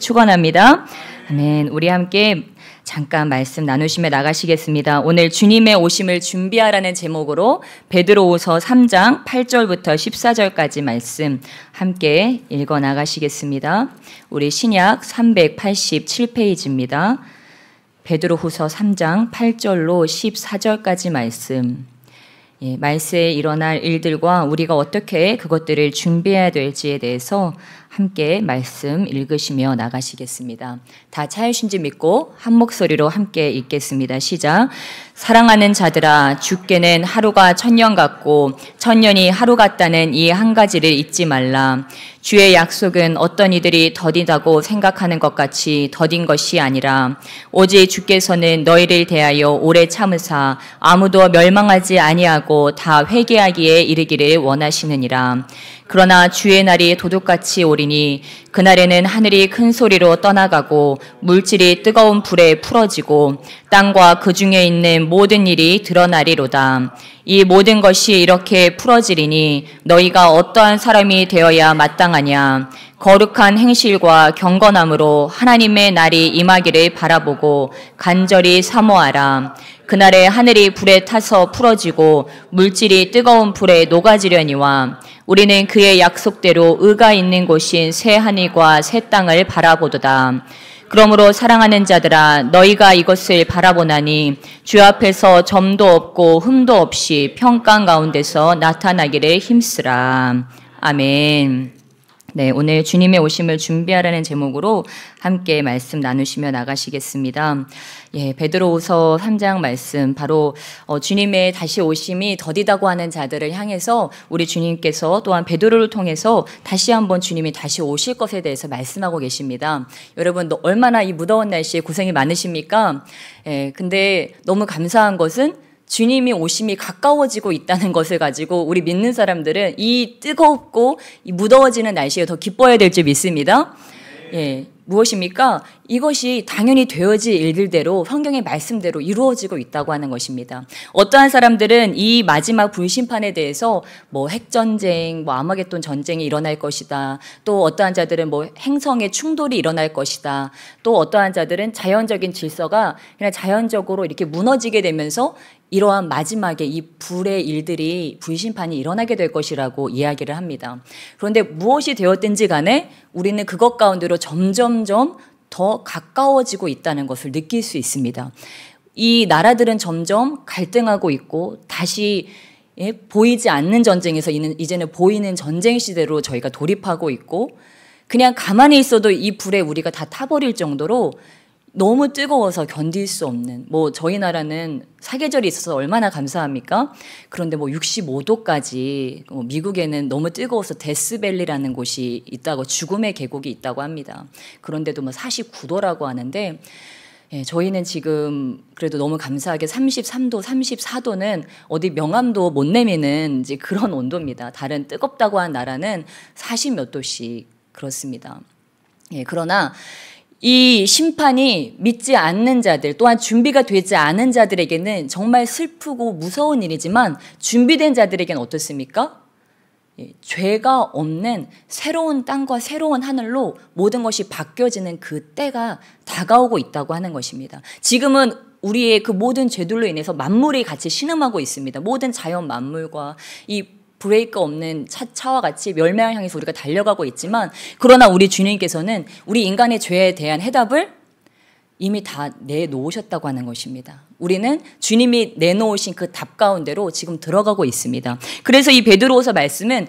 축원합니다. 아멘. 우리 함께 잠깐 말씀 나누시며 나가시겠습니다. 오늘 주님의 오심을 준비하라는 제목으로 베드로후서 3장 8절부터 14절까지 말씀 함께 읽어 나가시겠습니다. 우리 신약 387페이지입니다. 베드로후서 3장 8절로 14절까지 말씀. 말세에 일어날 일들과 우리가 어떻게 그것들을 준비해야 될지에 대해서 함께 말씀 읽으시며 나가시겠습니다. 다 찾으신지 믿고 한 목소리로 함께 읽겠습니다. 시작. 사랑하는 자들아, 주께는 하루가 천년 같고 천년이 하루 같다는 이 한 가지를 잊지 말라. 주의 약속은 어떤 이들이 더디다고 생각하는 것 같이 더딘 것이 아니라 오직 주께서는 너희를 대하여 오래 참으사 아무도 멸망하지 아니하고 다 회개하기에 이르기를 원하시느니라. 그러나 주의 날이 도둑같이 오리니 그날에는 하늘이 큰 소리로 떠나가고 물질이 뜨거운 불에 풀어지고 땅과 그 중에 있는 모든 일이 드러나리로다. 이 모든 것이 이렇게 풀어지리니 너희가 어떠한 사람이 되어야 마땅하냐. 거룩한 행실과 경건함으로 하나님의 날이 임하기를 바라보고 간절히 사모하라. 그날에 하늘이 불에 타서 풀어지고 물질이 뜨거운 불에 녹아지려니와 우리는 그의 약속대로 의가 있는 곳인 새 하늘과 새 땅을 바라보도다. 그러므로 사랑하는 자들아, 너희가 이것을 바라보나니 주 앞에서 점도 없고 흠도 없이 평강 가운데서 나타나기를 힘쓰라. 아멘. 네, 오늘 주님의 오심을 준비하라는 제목으로 함께 말씀 나누시며 나가시겠습니다. 베드로후서 3장 말씀, 바로 주님의 다시 오심이 더디다고 하는 자들을 향해서 우리 주님께서 또한 베드로를 통해서 다시 한번 주님이 다시 오실 것에 대해서 말씀하고 계십니다. 여러분, 얼마나 이 무더운 날씨에 고생이 많으십니까? 근데 너무 감사한 것은 주님이 오심이 가까워지고 있다는 것을 가지고 우리 믿는 사람들은 이 뜨겁고 이 무더워지는 날씨에 더 기뻐해야 될 줄 믿습니다. 무엇입니까? 이것이 당연히 되어질 일들대로 성경의 말씀대로 이루어지고 있다고 하는 것입니다. 어떠한 사람들은 이 마지막 불심판에 대해서 핵전쟁, 아마겟돈 전쟁이 일어날 것이다. 또 어떠한 자들은 행성의 충돌이 일어날 것이다. 또 어떠한 자들은 자연적인 질서가 그냥 자연적으로 이렇게 무너지게 되면서 이러한 마지막에 이 불의 일들이 불심판이 일어나게 될 것이라고 이야기를 합니다. 그런데 무엇이 되었든지 간에 우리는 그것 가운데로 점점점 더 가까워지고 있다는 것을 느낄 수 있습니다. 이 나라들은 점점 갈등하고 있고 다시 보이지 않는 전쟁에서 이제는 보이는 전쟁 시대로 저희가 돌입하고 있고 그냥 가만히 있어도 이 불에 우리가 다 타버릴 정도로 너무 뜨거워서 견딜 수 없는, 저희 나라는 사계절이 있어서 얼마나 감사합니까? 그런데 65도까지, 미국에는 너무 뜨거워서 데스밸리라는 곳이 있다고, 죽음의 계곡이 있다고 합니다. 그런데도 49도라고 하는데, 저희는 지금 그래도 너무 감사하게 33도, 34도는 어디 명함도 못 내미는 이제 그런 온도입니다. 다른 뜨겁다고 한 나라는 40몇 도씩 그렇습니다. 그러나 이 심판이 믿지 않는 자들 또한 준비가 되지 않은 자들에게는 정말 슬프고 무서운 일이지만 준비된 자들에게는 어떻습니까? 죄가 없는 새로운 땅과 새로운 하늘로 모든 것이 바뀌어지는 그 때가 다가오고 있다고 하는 것입니다. 지금은 우리의 그 모든 죄들로 인해서 만물이 같이 신음하고 있습니다. 모든 자연 만물과 이 브레이크 없는 차와 같이 멸망을 향해서 우리가 달려가고 있지만 그러나 우리 주님께서는 우리 인간의 죄에 대한 해답을 이미 다 내놓으셨다고 하는 것입니다. 우리는 주님이 내놓으신 그 답 가운데로 지금 들어가고 있습니다. 그래서 이 베드로후서 말씀은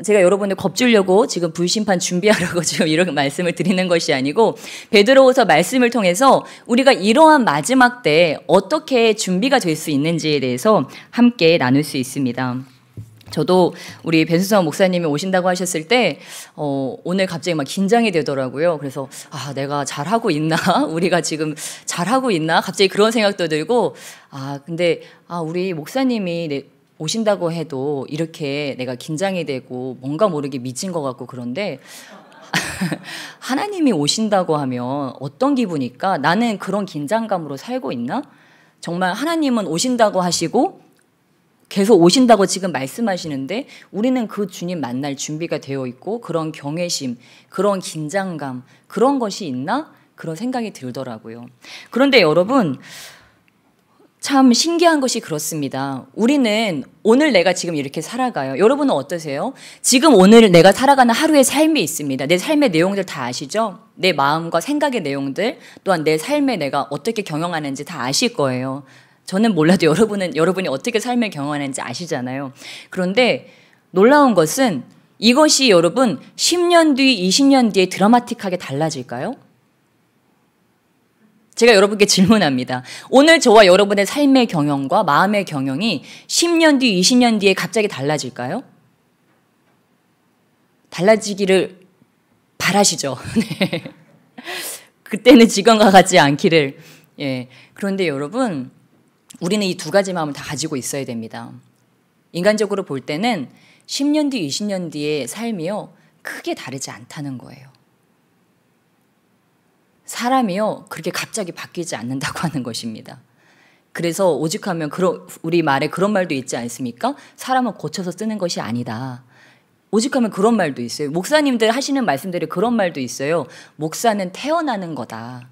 제가 여러분들 겁주려고 지금 불심판 준비하라고 지금 이런 말씀을 드리는 것이 아니고 베드로후서 말씀을 통해서 우리가 이러한 마지막 때 어떻게 준비가 될 수 있는지에 대해서 함께 나눌 수 있습니다. 저도 우리 배수성 목사님이 오신다고 하셨을 때 오늘 갑자기 막 긴장이 되더라고요. 그래서 내가 잘하고 있나? 우리가 지금 잘하고 있나? 갑자기 그런 생각도 들고 근데 우리 목사님이 오신다고 해도 이렇게 내가 긴장이 되고 뭔가 모르게 미친 것 같고 그런데 하나님이 오신다고 하면 어떤 기분일까? 나는 그런 긴장감으로 살고 있나? 정말 하나님은 오신다고 하시고 계속 오신다고 지금 말씀하시는데 우리는 그 주님 만날 준비가 되어 있고 그런 경외심, 그런 긴장감, 그런 것이 있나? 그런 생각이 들더라고요. 그런데 여러분, 참 신기한 것이 그렇습니다. 우리는 오늘 내가 지금 이렇게 살아가요. 여러분은 어떠세요? 지금 오늘 내가 살아가는 하루의 삶이 있습니다. 내 삶의 내용들 다 아시죠? 내 마음과 생각의 내용들, 또한 내 삶에 내가 어떻게 경영하는지 다 아실 거예요. 저는 몰라도 여러분이 어떻게 삶을 경영하는지 아시잖아요. 그런데 놀라운 것은 이것이 여러분 10년 뒤, 20년 뒤에 드라마틱하게 달라질까요? 제가 여러분께 질문합니다. 오늘 저와 여러분의 삶의 경영과 마음의 경영이 10년 뒤, 20년 뒤에 갑자기 달라질까요? 달라지기를 바라시죠. 네. 그때는 지금과 같지 않기를. 예. 그런데 여러분, 우리는 이 두 가지 마음을 다 가지고 있어야 됩니다. 인간적으로 볼 때는 10년 뒤, 20년 뒤의 삶이요, 크게 다르지 않다는 거예요. 사람이요, 그렇게 갑자기 바뀌지 않는다고 하는 것입니다. 그래서 오죽하면 우리 말에 그런 말도 있지 않습니까? 사람은 고쳐서 쓰는 것이 아니다. 오죽하면 그런 말도 있어요. 목사님들 하시는 말씀들이 그런 말도 있어요. 목사는 태어나는 거다.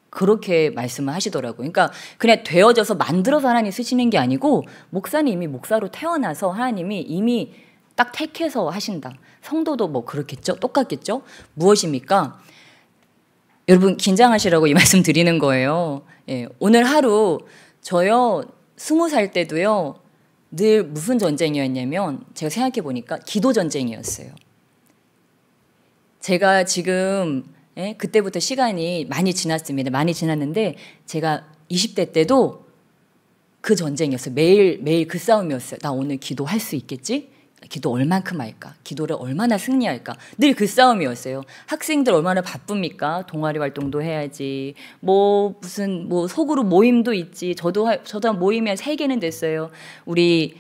그렇게 말씀을 하시더라고요. 그러니까 그냥 되어져서 만들어서 하나님 쓰시는 게 아니고 목사는 이미 목사로 태어나서 하나님이 이미 딱 택해서 하신다. 성도도 뭐 그렇겠죠? 똑같겠죠? 무엇입니까? 여러분 긴장하시라고 이 말씀 드리는 거예요. 예, 오늘 하루 저요 20살 때도요 늘 무슨 전쟁이었냐면 제가 생각해 보니까 기도 전쟁이었어요. 제가 지금 그때부터 시간이 많이 지났습니다. 많이 지났는데 제가 20대 때도 그 전쟁이었어요. 매일 그 싸움이었어요. 나 오늘 기도할 수 있겠지? 기도 얼만큼 할까? 기도를 얼마나 승리할까? 늘 그 싸움이었어요. 학생들 얼마나 바쁩니까? 동아리 활동도 해야지. 무슨 소그룹 모임도 있지. 저도 한 모임이 한 3개는 됐어요. 우리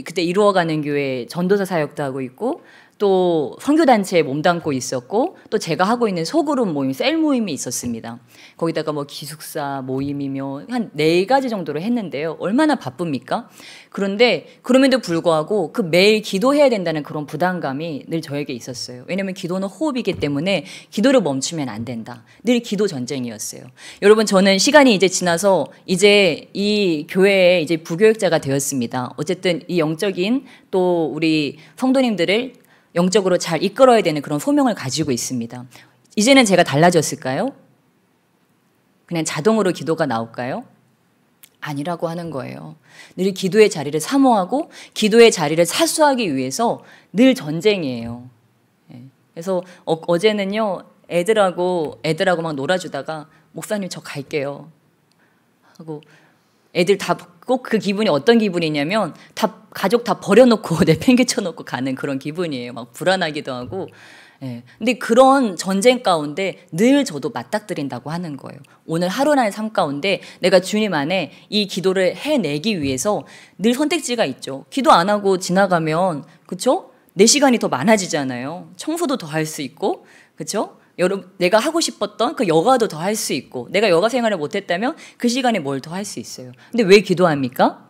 그때 이루어가는 교회 전도사 사역도 하고 있고 또 선교단체에 몸담고 있었고 또 제가 하고 있는 소그룹 모임, 셀 모임이 있었습니다. 거기다가 기숙사 모임이며 한 4가지 정도로 했는데요. 얼마나 바쁩니까? 그런데 그럼에도 불구하고 그 매일 기도해야 된다는 그런 부담감이 늘 저에게 있었어요. 왜냐하면 기도는 호흡이기 때문에 기도를 멈추면 안 된다. 늘 기도 전쟁이었어요. 여러분 저는 시간이 이제 지나서 이제 이 교회에 이제 부교육자가 되었습니다. 어쨌든 이 영적인 또 우리 성도님들을 영적으로 잘 이끌어야 되는 그런 소명을 가지고 있습니다. 이제는 제가 달라졌을까요? 그냥 자동으로 기도가 나올까요? 아니라고 하는 거예요. 늘 기도의 자리를 사모하고 기도의 자리를 사수하기 위해서 늘 전쟁이에요. 그래서 어제는요 애들하고 막 놀아주다가 목사님 저 갈게요 하고 애들 다 꼭 그 기분이 어떤 기분이냐면 가족 다 버려놓고 내팽개쳐놓고 가는 그런 기분이에요. 막 불안하기도 하고. 예. 근데 그런 전쟁 가운데 늘 저도 맞닥뜨린다고 하는 거예요. 오늘 하루나의 삶 가운데 내가 주님 안에 이 기도를 해내기 위해서 늘 선택지가 있죠. 기도 안 하고 지나가면 그렇죠? 내 시간이 더 많아지잖아요. 청소도 더 할 수 있고 그렇죠? 여러분 내가 하고 싶었던 그 여가도 더 할 수 있고 내가 여가 생활을 못했다면 그 시간에 뭘 더 할 수 있어요. 근데 왜 기도합니까?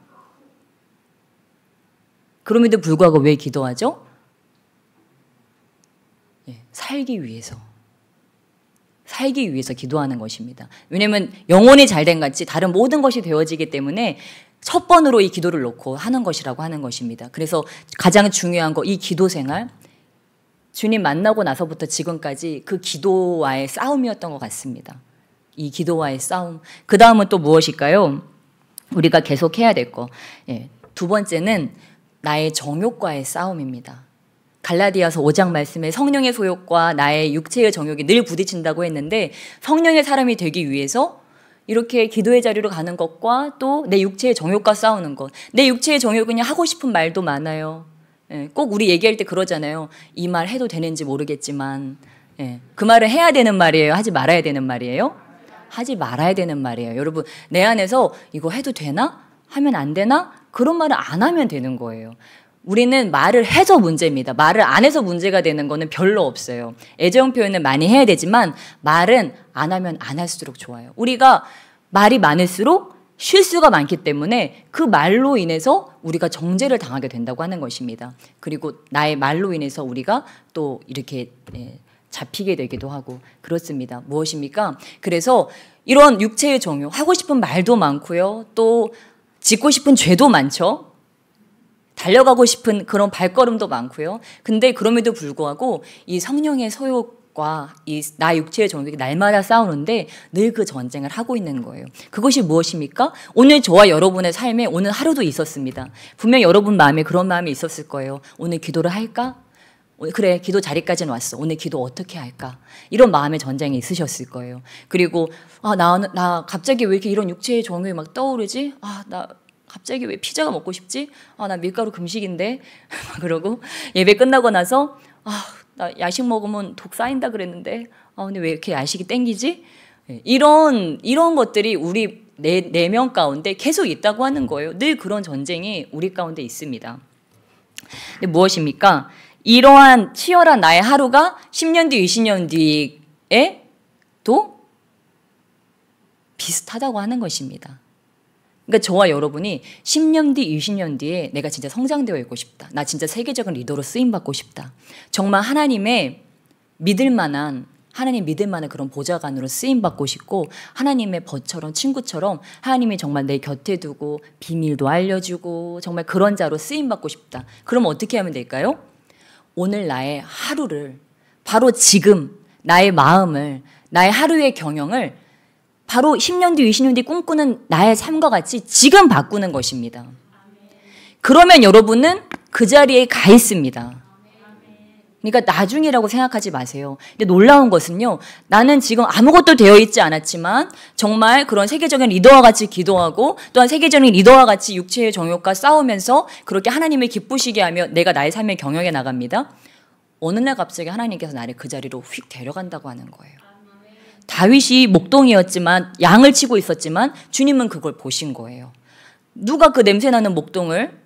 그럼에도 불구하고 왜 기도하죠? 살기 위해서 기도하는 것입니다. 왜냐하면 영혼이 잘된 같이 다른 모든 것이 되어지기 때문에 첫 번으로 이 기도를 놓고 하는 것이라고 하는 것입니다. 그래서 가장 중요한 거 이 기도 생활 주님 만나고 나서부터 지금까지 그 기도와의 싸움이었던 것 같습니다. 이 기도와의 싸움. 그 다음은 또 무엇일까요? 우리가 계속 해야 될 거. 두 번째는 나의 정욕과의 싸움입니다. 갈라디아서 5장 말씀에 성령의 소욕과 나의 육체의 정욕이 늘 부딪힌다고 했는데 성령의 사람이 되기 위해서 이렇게 기도의 자리로 가는 것과 또 내 육체의 정욕과 싸우는 것. 내 육체의 정욕은 그냥 하고 싶은 말도 많아요. 꼭 우리 얘기할 때 그러잖아요. 이 말 해도 되는지 모르겠지만 그 말을 해야 되는 말이에요? 하지 말아야 되는 말이에요? 하지 말아야 되는 말이에요. 여러분 내 안에서 이거 해도 되나? 하면 안 되나? 그런 말을 안 하면 되는 거예요. 우리는 말을 해서 문제입니다. 말을 안 해서 문제가 되는 거는 별로 없어요. 애정 표현은 많이 해야 되지만 말은 안 하면 안 할수록 좋아요. 우리가 말이 많을수록 실수가 많기 때문에 그 말로 인해서 우리가 정죄를 당하게 된다고 하는 것입니다. 그리고 나의 말로 인해서 우리가 또 이렇게 잡히게 되기도 하고 그렇습니다. 무엇입니까? 그래서 이런 육체의 정욕, 하고 싶은 말도 많고요. 또 짓고 싶은 죄도 많죠. 달려가고 싶은 그런 발걸음도 많고요. 근데 그럼에도 불구하고 이 성령의 소욕과 이 나 육체의 정욕이 날마다 싸우는데 늘 그 전쟁을 하고 있는 거예요. 그것이 무엇입니까? 오늘 저와 여러분의 삶에 오늘 하루도 있었습니다. 분명 여러분 마음에 그런 마음이 있었을 거예요. 오늘 기도를 할까? 그래, 기도 자리까지는 왔어. 오늘 기도 어떻게 할까? 이런 마음의 전쟁이 있으셨을 거예요. 그리고 나 갑자기 왜 이렇게 이런 육체의 정욕이 막 떠오르지? 나 갑자기 왜 피자가 먹고 싶지? 나 밀가루 금식인데. 그러고 예배 끝나고 나서 나 야식 먹으면 독 쌓인다 그랬는데 근데 왜 이렇게 야식이 땡기지? 이런 것들이 우리 내면 가운데 계속 있다고 하는 거예요. 늘 그런 전쟁이 우리 가운데 있습니다. 근데 무엇입니까? 이러한 치열한 나의 하루가 10년 뒤, 20년 뒤에도 비슷하다고 하는 것입니다. 그러니까 저와 여러분이 10년 뒤, 20년 뒤에 내가 진짜 성장되어 있고 싶다. 나 진짜 세계적인 리더로 쓰임받고 싶다. 정말 하나님 믿을 만한 그런 보좌관으로 쓰임받고 싶고 하나님의 벗처럼 친구처럼 하나님이 정말 내 곁에 두고 비밀도 알려주고 정말 그런 자로 쓰임받고 싶다. 그럼 어떻게 하면 될까요? 오늘 나의 하루를 바로 지금 나의 마음을 나의 하루의 경영을 바로 10년 뒤 20년 뒤 꿈꾸는 나의 삶과 같이 지금 바꾸는 것입니다. 그러면 여러분은 그 자리에 가 있습니다. 그러니까 나중이라고 생각하지 마세요. 근데 놀라운 것은요. 나는 지금 아무것도 되어 있지 않았지만 정말 그런 세계적인 리더와 같이 기도하고 또한 세계적인 리더와 같이 육체의 정욕과 싸우면서 그렇게 하나님을 기쁘시게 하며 내가 나의 삶의 경영에 나갑니다. 어느 날 갑자기 하나님께서 나를 그 자리로 휙 데려간다고 하는 거예요. 다윗이 목동이었지만 양을 치고 있었지만 주님은 그걸 보신 거예요. 누가 그 냄새나는 목동을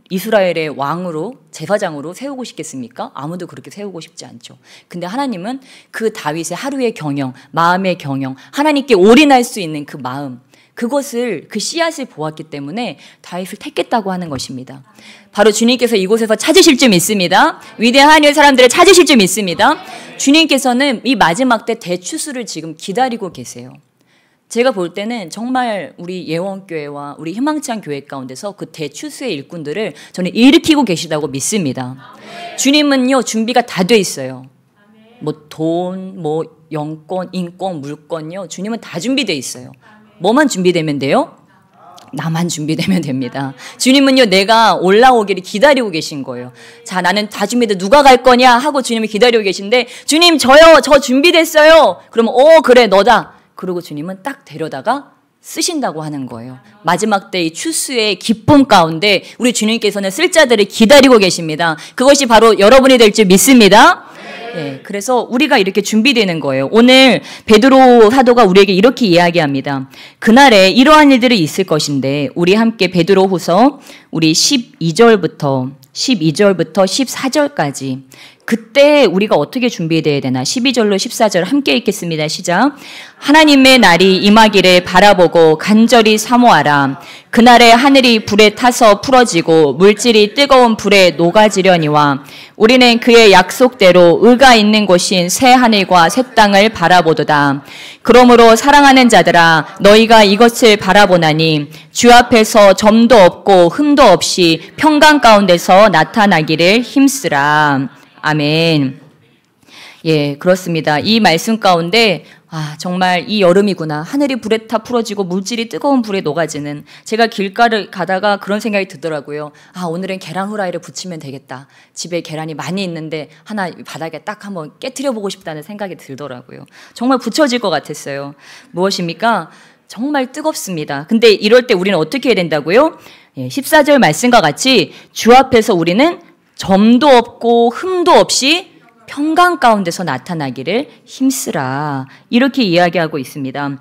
이스라엘의 왕으로 제사장으로 세우고 싶겠습니까? 아무도 그렇게 세우고 싶지 않죠. 근데 하나님은 그 다윗의 하루의 경영, 마음의 경영, 하나님께 올인할 수 있는 그 마음, 그것을 그 씨앗을 보았기 때문에 다윗을 택했다고 하는 것입니다. 바로 주님께서 이곳에서 찾으실 줄 믿습니다. 위대한 하나님의 사람들을 찾으실 줄 믿습니다. 주님께서는 이 마지막 때 대추수를 지금 기다리고 계세요. 제가 볼 때는 정말 우리 예원교회와 우리 희망찬 교회 가운데서 그 대추수의 일꾼들을 저는 일으키고 계시다고 믿습니다. 주님은요, 준비가 다 돼 있어요. 돈, 영권, 인권, 물권요. 주님은 다 준비돼 있어요. 뭐만 준비되면 돼요? 나만 준비되면 됩니다. 주님은요, 내가 올라오기를 기다리고 계신 거예요. 자, 나는 다 준비돼. 누가 갈 거냐? 하고 주님이 기다리고 계신데, 주님, 저 준비됐어요. 그러면, 그래, 너다. 그리고 주님은 딱 데려다가 쓰신다고 하는 거예요. 마지막 때 이 추수의 기쁨 가운데 우리 주님께서는 쓸 자들을 기다리고 계십니다. 그것이 바로 여러분이 될 줄 믿습니다. 네, 그래서 우리가 이렇게 준비되는 거예요. 오늘 베드로 사도가 우리에게 이렇게 이야기합니다. 그날에 이러한 일들이 있을 것인데 우리 함께 베드로후서 우리 12절부터 14절까지 그때 우리가 어떻게 준비되어야 되나 12절로 14절 함께 읽겠습니다. 시작. 하나님의 날이 임하기를 바라보고 간절히 사모하라. 그날에 하늘이 불에 타서 풀어지고 물질이 뜨거운 불에 녹아지려니와 우리는 그의 약속대로 의가 있는 곳인 새 하늘과 새 땅을 바라보도다. 그러므로 사랑하는 자들아 너희가 이것을 바라보나니 주 앞에서 점도 없고 흠도 없이 평강 가운데서 나타나기를 힘쓰라. 아멘. 예, 그렇습니다. 이 말씀 가운데 정말 이 여름이구나. 하늘이 불에 타 풀어지고 물질이 뜨거운 불에 녹아지는. 제가 길가를 가다가 그런 생각이 들더라고요. 오늘은 계란 후라이를 부치면 되겠다. 집에 계란이 많이 있는데 하나 바닥에 딱 한번 깨트려 보고 싶다는 생각이 들더라고요. 정말 부쳐질 것 같았어요. 무엇입니까? 정말 뜨겁습니다. 근데 이럴 때 우리는 어떻게 해야 된다고요? 14절 말씀과 같이 주 앞에서 우리는 점도 없고 흠도 없이 평강 가운데서 나타나기를 힘쓰라. 이렇게 이야기하고 있습니다.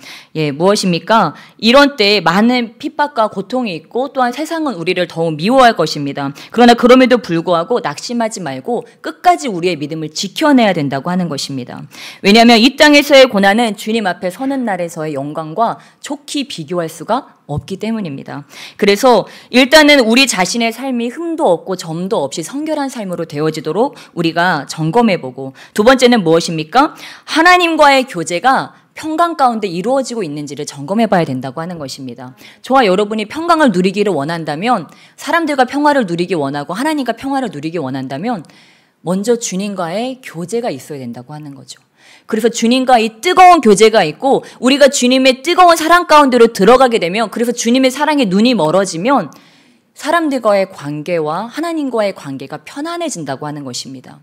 무엇입니까? 이런 때에 많은 핍박과 고통이 있고 또한 세상은 우리를 더욱 미워할 것입니다. 그러나 그럼에도 불구하고 낙심하지 말고 끝까지 우리의 믿음을 지켜내야 된다고 하는 것입니다. 왜냐하면 이 땅에서의 고난은 주님 앞에 서는 날에서의 영광과 좋게 비교할 수가 없기 때문입니다. 그래서 일단은 우리 자신의 삶이 흠도 없고 점도 없이 성결한 삶으로 되어지도록 우리가 점검해보고, 두 번째는 무엇입니까? 하나님과의 교제가 평강 가운데 이루어지고 있는지를 점검해봐야 된다고 하는 것입니다. 저와 여러분이 평강을 누리기를 원한다면, 사람들과 평화를 누리기 원하고 하나님과 평화를 누리기 원한다면 먼저 주님과의 교제가 있어야 된다고 하는 거죠. 그래서 주님과 이 뜨거운 교제가 있고 우리가 주님의 뜨거운 사랑 가운데로 들어가게 되면, 그래서 주님의 사랑에 눈이 멀어지면 사람들과의 관계와 하나님과의 관계가 편안해진다고 하는 것입니다.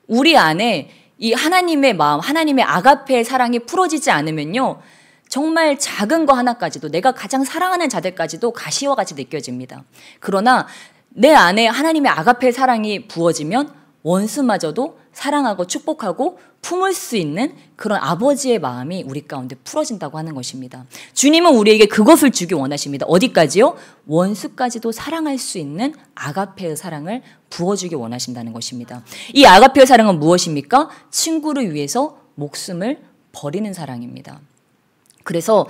우리 안에 이 하나님의 마음, 하나님의 아가페의 사랑이 풀어지지 않으면요, 정말 작은 거 하나까지도, 내가 가장 사랑하는 자들까지도 가시와 같이 느껴집니다. 그러나 내 안에 하나님의 아가페의 사랑이 부어지면 원수마저도 사랑하고 축복하고 품을 수 있는 그런 아버지의 마음이 우리 가운데 풀어진다고 하는 것입니다. 주님은 우리에게 그것을 주기 원하십니다. 어디까지요? 원수까지도 사랑할 수 있는 아가페의 사랑을 부어주기 원하신다는 것입니다. 이 아가페의 사랑은 무엇입니까? 친구를 위해서 목숨을 버리는 사랑입니다. 그래서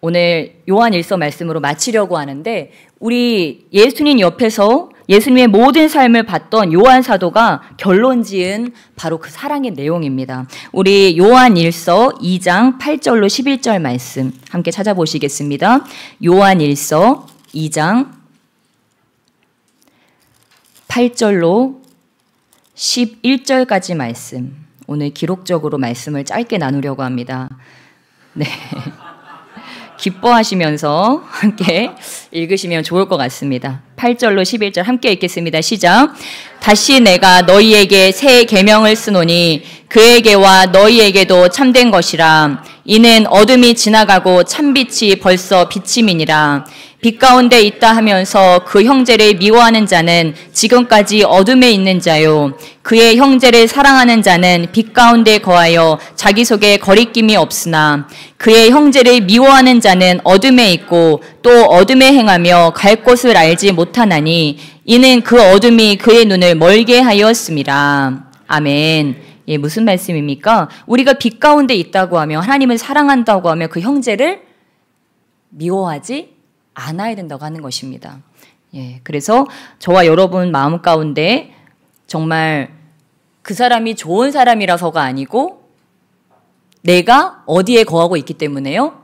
오늘 요한일서 말씀으로 마치려고 하는데, 우리 예수님 옆에서 예수님의 모든 삶을 봤던 요한 사도가 결론 지은 바로 그 사랑의 내용입니다. 우리 요한일서 2장 8절로 11절 말씀 함께 찾아보시겠습니다. 요한일서 2장 8절로 11절까지 말씀, 오늘 기록적으로 말씀을 짧게 나누려고 합니다. 네. 기뻐하시면서 함께 읽으시면 좋을 것 같습니다. 8절로 11절 함께 읽겠습니다. 시작. 다시 내가 너희에게 새 계명을 쓰노니 그에게와 너희에게도 참된 것이라. 이는 어둠이 지나가고 참빛이 벌써 비침이니라. 빛 가운데 있다 하면서 그 형제를 미워하는 자는 지금까지 어둠에 있는 자요, 그의 형제를 사랑하는 자는 빛 가운데 거하여 자기 속에 거리낌이 없으나 그의 형제를 미워하는 자는 어둠에 있고 또 어둠에 행하며 갈 곳을 알지 못하나니 이는 그 어둠이 그의 눈을 멀게 하였음이라. 아멘. 예, 무슨 말씀입니까? 우리가 빛 가운데 있다고 하며 하나님을 사랑한다고 하며 그 형제를 미워하지 않아야 된다고 하는 것입니다. 예, 그래서 저와 여러분 마음 가운데 정말 그 사람이 좋은 사람이라서가 아니고 내가 어디에 거하고 있기 때문에요?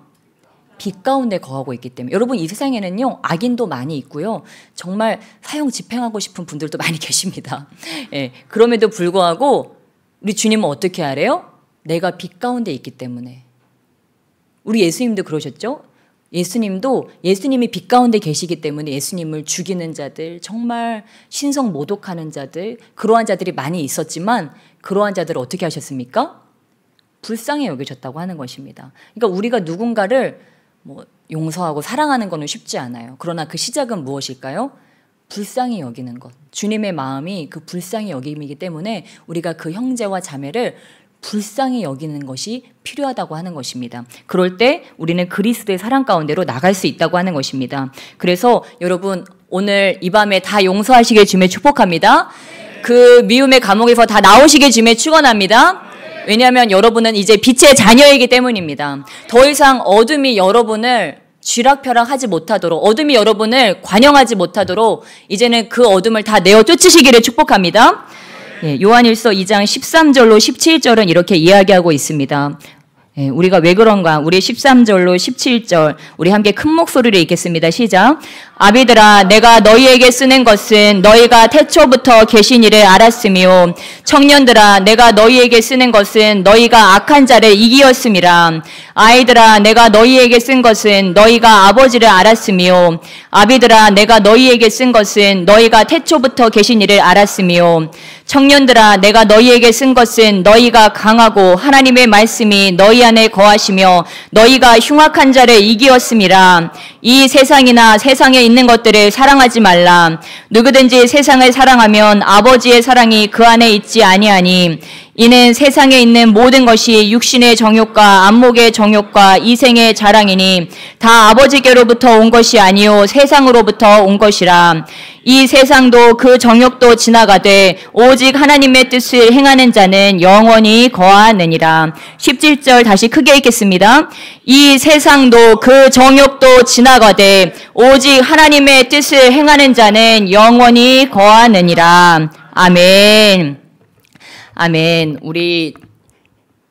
빛 가운데 거하고 있기 때문에. 여러분, 이 세상에는요, 악인도 많이 있고요, 정말 사형 집행하고 싶은 분들도 많이 계십니다. 예, 그럼에도 불구하고 우리 주님은 어떻게 하래요? 내가 빛 가운데 있기 때문에. 우리 예수님도 그러셨죠? 예수님도 예수님이 빛 가운데 계시기 때문에 예수님을 죽이는 자들, 정말 신성 모독하는 자들, 그러한 자들이 많이 있었지만 그러한 자들을 어떻게 하셨습니까? 불쌍히 여기셨다고 하는 것입니다. 그러니까 우리가 누군가를 용서하고 사랑하는 것은 쉽지 않아요. 그러나 그 시작은 무엇일까요? 불쌍히 여기는 것. 주님의 마음이 그 불쌍히 여김이기 때문에 우리가 그 형제와 자매를 불쌍히 여기는 것이 필요하다고 하는 것입니다. 그럴 때 우리는 그리스도의 사랑 가운데로 나갈 수 있다고 하는 것입니다. 그래서 여러분, 오늘 이 밤에 다 용서하시길 주님의 축복합니다. 그 미움의 감옥에서 다 나오시길 주님의 축원합니다. 왜냐하면 여러분은 이제 빛의 자녀이기 때문입니다. 더 이상 어둠이 여러분을 쥐락펴락하지 못하도록, 어둠이 여러분을 관영하지 못하도록 이제는 그 어둠을 다 내어 쫓으시기를 축복합니다. 예, 요한일서 2장 13절로 17절은 이렇게 이야기하고 있습니다. 예, 우리가 왜 그런가? 우리 13절로 17절 우리 함께 큰 목소리로 읽겠습니다. 시작. 아비들아, 내가 너희에게 쓰는 것은 너희가 태초부터 계신 이를 알았으며 청년들아, 내가 너희에게 쓰는 것은 너희가 악한 자를 이기었음이라. 아이들아, 내가 너희에게 쓴 것은 너희가 아버지를 알았으며 아비들아, 내가 너희에게 쓴 것은 너희가 태초부터 계신 이를 알았으며 청년들아, 내가 너희에게 쓴 것은 너희가 강하고 하나님의 말씀이 너희 안에 거하시며 너희가 흉악한 자를 이기었음이라. 이 세상이나 세상에 있는 것들을 사랑하지 말라. 누구든지 세상을 사랑하면 아버지의 사랑이 그 안에 있지 아니하니 이는 세상에 있는 모든 것이 육신의 정욕과 안목의 정욕과 이생의 자랑이니 다 아버지께로부터 온 것이 아니요 세상으로부터 온 것이라. 이 세상도 그 정욕도 지나가되 오직 하나님의 뜻을 행하는 자는 영원히 거하느니라. 17절 다시 크게 읽겠습니다. 이 세상도 그 정욕도 지나가되 오직 하나님의 뜻을 행하는 자는 영원히 거하느니라. 아멘. 아멘. 우리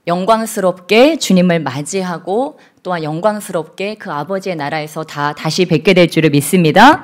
영광스럽게 주님을 맞이하고 또한 영광스럽게 그 아버지의 나라에서 다시 뵙게 될 줄을 믿습니다.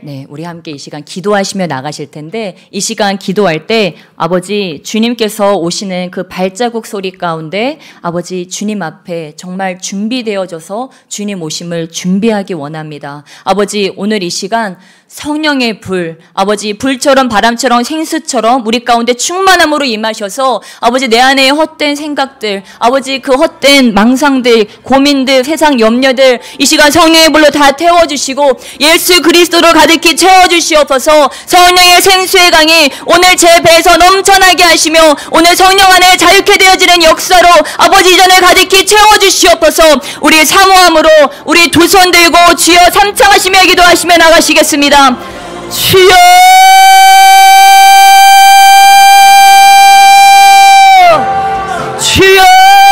네, 우리 함께 이 시간 기도하시며 나가실 텐데, 이 시간 기도할 때 아버지 주님께서 오시는 그 발자국 소리 가운데 아버지 주님 앞에 정말 준비되어져서 주님 오심을 준비하기 원합니다. 아버지 오늘 이 시간 성령의 불, 아버지 불처럼 바람처럼 생수처럼 우리 가운데 충만함으로 임하셔서 아버지 내 안에 헛된 생각들, 아버지 그 헛된 망상들, 고민들, 세상 염려들 이 시간 성령의 불로 다 태워주시고 예수 그리스도로 가득히 채워주시옵소서. 성령의 생수의 강이 오늘 제 배에서 넘쳐나게 하시며 오늘 성령 안에 자유케 되어지는 역사로 아버지 이전을 가득히 채워주시옵소서. 우리 사모함으로 우리 두 손 들고 주여 삼창하시며 기도하시며 나가시겠습니다. 주여 주여